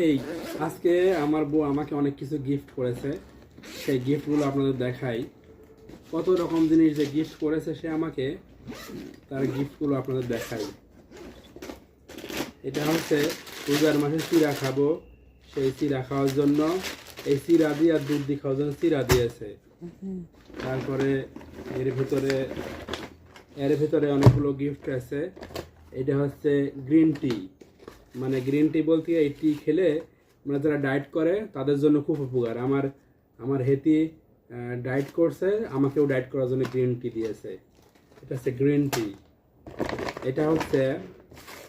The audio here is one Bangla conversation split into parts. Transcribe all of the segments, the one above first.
এই আজকে আমার বউ আমাকে অনেক কিছু গিফট করেছে, সেই গিফটগুলো আপনাদের দেখাই। কত রকম জিনিস যে গিফট করেছে সে আমাকে, তার গিফটগুলো আপনাদের দেখাই। এটা হচ্ছে রোজার মাসে চিড়া খাবো, সেই চিড়া খাওয়ার জন্য এই চিড়া দিয়ে আর দুধ দিয়ে খাওয়ার জন্য চিড়া দিয়েছে। তারপরে এর ভিতরে অনেকগুলো গিফট আছে। এটা হচ্ছে গ্রিন টি, মানে গ্রিন টি বলতে এই টি খেলে মানে যারা ডায়েট করে তাদের জন্য খুব উপকার। আমার হেতি ডায়েট করছে, আমাকেও ডায়েট করার জন্য গ্রিন টি দিয়েছে। এটা হচ্ছে গ্রিন টি।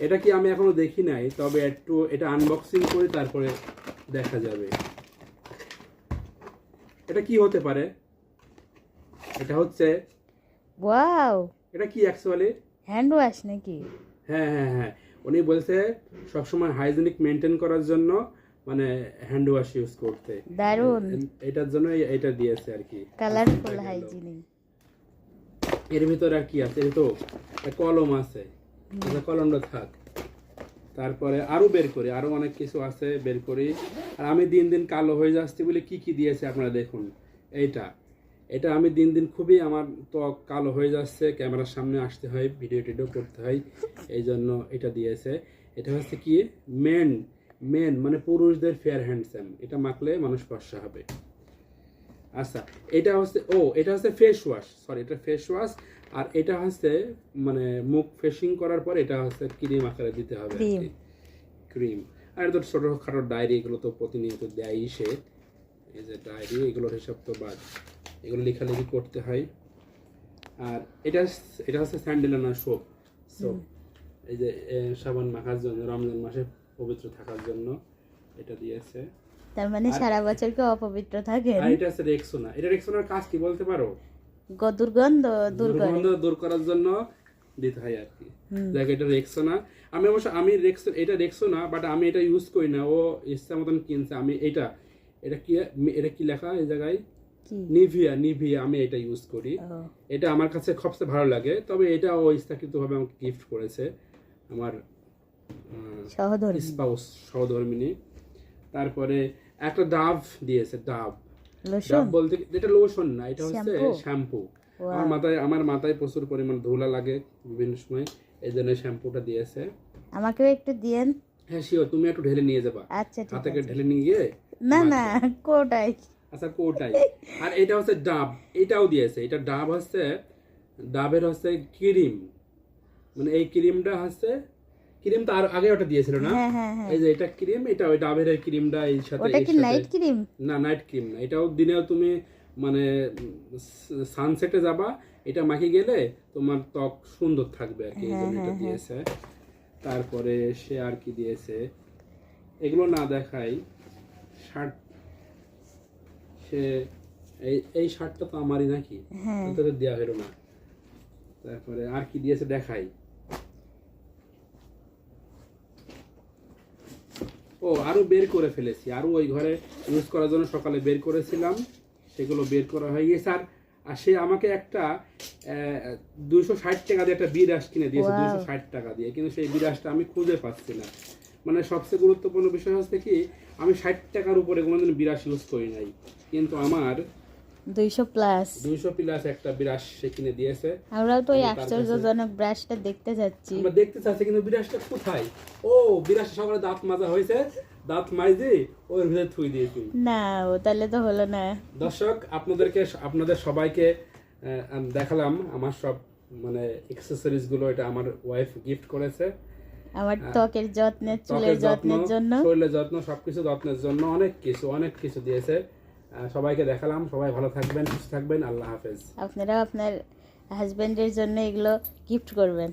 এটা কি আমি এখনো দেখি নাই, তবে একটু এটা আনবক্সিং করি তারপরে দেখা যাবে এটা কি হতে পারে। এটা হচ্ছে ওয়াও, এটা কি অ্যাকচুয়ালি হ্যান্ড ওয়াশ নাকি? হ্যাঁ হ্যাঁ হ্যাঁ, উনি বলছে সবসময় হাইজেনিক মেনটেন করার জন্য মানে হ্যান্ড ওয়াশ ইউজ করতে। দারুন, এটার জন্য এটা দিয়েছে আর কি, কালারফুল হাইজিনিক। এর ভিতরে আর কি আছে? এই তো কলম আছে, কলমটা থাক, তারপরে আরো বের করি, আরো অনেক কিছু আছে বের করি। আর আমি দিন দিন কালো হয়ে যাচ্ছি বলে কি কি দিয়েছে আপনারা দেখুন। এটা আমি দিন দিন খুবই আমার ত্বক কালো হয়ে যাচ্ছে, ক্যামেরার সামনে আসতে হয়, ভিডিও টিডিও করতে হয়, এই জন্য এটা দিয়েছে। এটা হচ্ছে কি মেন মানে পুরুষদের ফেয়ার হ্যান্ডসাম, এটা মাখলে মানুষ ফর্সা হবে। আচ্ছা, এটা হচ্ছে ফেস ওয়াশ, সরি এটা ফেস ওয়াশ। আর এটা হচ্ছে মানে মুখ ফেসিং করার পর এটা হচ্ছে ক্রিম আকারে দিতে হবে, ক্রিম। আর এটা তো ছোটখাটো ডায়েরি, এগুলো তো প্রতিনিয়ত দেয়ই সে। এই যে ডায়েরি, এগুলোর হিসাব তো বাদ, এগুলো লেখালেখি করতে হয়। আর এটা হচ্ছে স্যান্ডেলানা সোপ, এই যে সাবান মাখার জন্য, রমজান মাসে পবিত্র থাকার জন্য এটা দিয়েছে। তার মানে সারা বছর কি অপবিত্র থাকে? আর এটা হচ্ছে রেক্সোনা। এটা রেক্সোনার কাজ কি বলতে পারো? দুর্গন্ধ দূর করার জন্য দিতে হয় আর কি। দেখ এটা রেক্সোনা। এটা রেক্সোনা, বাট আমি এটা ইউজ করি না, ও ইচ্ছা মতন কিনছে। আমি এটা কি লেখা এই জায়গায়? নিভিয়া। আমি এটা ইউজ করি, এটা আমার কাছে সবচেয়ে ভালো লাগে। তবে এটা ও ইচ্ছাকৃতভাবে আমাকে গিফট করেছে, আমার সহধর্মিনী। তারপরে একটা ডাভ দিয়েছে, ডাভ বলতে এটা লোশন না, এটা হচ্ছে শ্যাম্পু। আমার মাথায় প্রচুর পরিমাণ ধুলা লাগে বিভিন্ন সময়, এই জন্য শ্যাম্পুটা দিয়েছে। আমাকেও একটু দিয়েন। হ্যাঁ শিওর, তুমি একটু ঢেলে নিয়ে যাবা। আচ্ছা, ঠিক আছে। হাতে ঢেলে নিয়ে গিয়ে না কোটাই। আচ্ছা কোটাই। আর এটা হচ্ছে ডাব, এটাও দিয়েছে। এটা ডাব হচ্ছে, ডাবের হচ্ছে ক্রিম, মানে এই ক্রিমটা হচ্ছে ক্রিম তো আর আগে ওটা দিয়েছিল না? এই যে এটা ক্রিম, এটা ওই ডাবের ক্রিমটা এই সাথে। ওটা কি নাইট ক্রিম? না, নাইট ক্রিম না, এটাও দিনেও তুমি মানে সানসেটে যাবা, এটা মাখি গেলে তোমার ত্বক সুন্দর থাকবে আর কি, এই জন্য এটা দিয়েছে। তারপরে সে আর কি দিয়েছে, এগুলো না দেখাই। শার্ট, সে এই শার্টটা তো আমারই নাকি, তোদের দেওয়া হলো না। তারপরে আর কি দিয়েছে দেখাই। আরো বের করে ফেলেছি, আরো ওই ঘরে ইউজ করার জন্য সকালে বের করেছিলাম, সেগুলো বের করা হয়ে গেছে। আর সে আমাকে একটা 260 টাকা দিয়ে একটা বিরাস কিনে দিয়েছে, 260 টাকা দিয়ে। কিন্তু সেই বিরাসটা আমি খুঁজে পাচ্ছি না। মানে সবচেয়ে গুরুত্বপূর্ণ বিষয় হচ্ছে কি, আমি 60 টাকার উপরে কোনোদিন বিরাস ইউজ করি নাই, কিন্তু আমার 200 প্লাস একটা বিরাস সে কিনে দিয়েছে। আমরাও তো এই আশ্চর্যজনক ব্রাশটা দেখতে যাচ্ছি, আমরা দেখতে চাচ্ছি, কিন্তু বিরাসটা কোথায়? বিরাস সকালে দাঁত মাজা হয়েছে, দাঁত মাইজে ওর ভিতরে থুই দিয়েছি। না, ও তাহলে তো হলো না। দর্শক, আপনাদের সবাইকে দেখালাম আমার সব মানে অ্যাকসেসরিজ গুলো। এটা আমার ওয়াইফ গিফট করেছে আমার ত্বকের যত্নে, চুলের যত্নের জন্য, শরীরের যত্ন, সবকিছু যত্নের জন্য অনেক কিছু দিয়েছে। সবাইকে দেখালাম। সবাই ভালো থাকবেন, সুস্থ থাকবেন। আল্লাহ হাফেজ। আপনারা আপনার হাজবেন্ডের জন্য এগুলো গিফট করবেন।